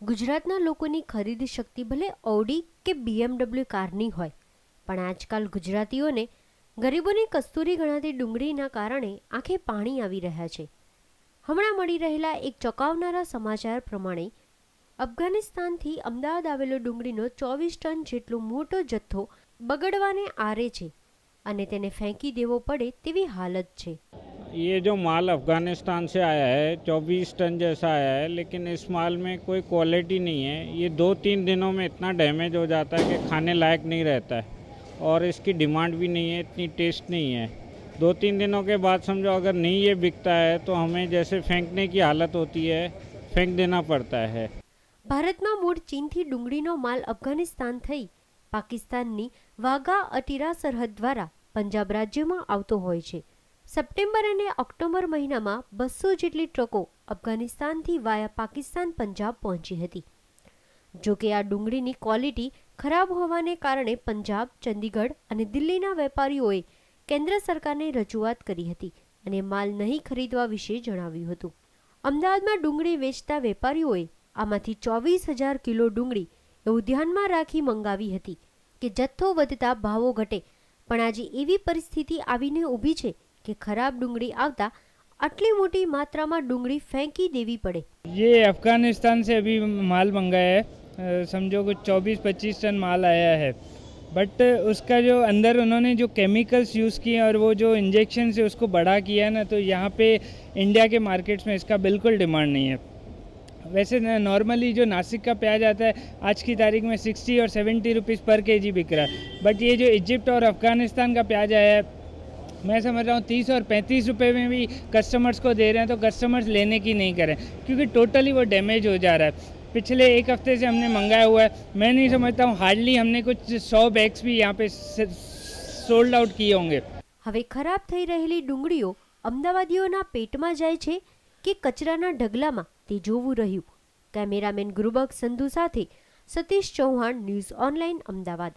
ગુજરાતના લોકોની ખરીદ શક્તિ ભલે ઓડી કે BMW કારની હોય, પણ આજકાલ ગુજરાતીઓને ગરીબોની કસ્તુરી ગણાતી ડુંગળીના કારણે આંખે પાણી આવી રહ્યા છે. હમણાં મળી રહેલા એક ચોંકાવનારા સમાચાર પ્રમાણે અફઘાનિસ્તાનથી અમદાવાદ આવેલો ડુંગળીનો 24 ટન જેટલો મોટો જથ્થો બગડવાને આરે છે અને તેને ફેંકી દેવો પડે તેવી હાલત છે. ये जो माल अफ़गानिस्तान से आया है 24 टन जैसा आया है, लेकिन इस माल में कोई क्वालिटी नहीं है. ये 2-3 दिनों में इतना डैमेज हो जाता है कि खाने लायक नहीं रहता है और इसकी डिमांड भी नहीं है, इतनी टेस्ट नहीं है. 2-3 दिनों के बाद समझो अगर नहीं ये बिकता है तो हमें जैसे फेंकने की हालत होती है, फेंक देना पड़ता है. ભારતમાં મૂળ ચીનથી ડુંગળીનો માલ અફઘાનિસ્તાન થઈ પાકિસ્તાનની વાઘા અટીરા સરહદ દ્વારા પંજાબ રાજ્યમાં આવતો હોય છે. સપ્ટેમ્બર અને ઓક્ટોબર મહિનામાં 200 જેટલી ટ્રકો અફઘાનિસ્તાનથી વાયા પાકિસ્તાન પંજાબ પહોંચી હતી. જો કે આ ડુંગળીની ક્વોલિટી ખરાબ હોવાને કારણે પંજાબ, ચંદીગઢ અને દિલ્હીના વેપારીઓએ કેન્દ્ર સરકારને રજૂઆત કરી હતી અને માલ નહીં ખરીદવા વિશે જણાવ્યું હતું. અમદાવાદમાં ડુંગળી વેચતા વેપારીઓએ આમાંથી 24,000 કિલો ડુંગળી એવું ધ્યાનમાં રાખી મંગાવી હતી કે જથ્થો વધતા ભાવો ઘટે, પણ આજે એવી પરિસ્થિતિ આવીને ઊભી છે કે खराब डूंगरी आवता आटली मोटी मात्रा में डूंगरी फेंकी देवी पड़े. ये अफ़गानिस्तान से अभी माल मंगाया है, समझो कुछ 24-25 टन माल आया है, बट उसका जो अंदर उन्होंने जो केमिकल्स यूज़ किए और वो जो इंजेक्शन से उसको बड़ा किया है ना, तो यहाँ पे इंडिया के मार्केट्स में इसका बिल्कुल डिमांड नहीं है. वैसे नॉर्मली जो नासिक का प्याज आता है आज की तारीख में 60 और 70 रुपीज़ पर केजी बिक रहा है, बट ये जो इजिप्ट और अफ़गानिस्तान का प्याज आया है मैं समझ रहा हूँ 30 और 35 रुपए में भी कस्टमर्स को दे रहे हैं, तो कस्टमर्स लेने की नहीं करें क्योंकि टोटली वो डैमेज हो जा रहा है. पिछले एक हफ्ते से हमने मंगाया हुआ है, मैं नहीं समझता हूँ हार्डली हमने कुछ 100 बैग्स भी यहाँ पे सोल्ड आउट किए होंगे. હવે ખરાબ થઈ રહેલી ડુંગળીઓ અમદાવાદીઓના પેટમાં જાય છે કે કચરાના ઢગલામાં તે જોવું રહ્યું. કેમેરામેન ગુરુબક્ષ સંધુ સાથે સતીશ ચૌહાણ, ન્યૂઝ ઓનલાઈન, અમદાવાદ.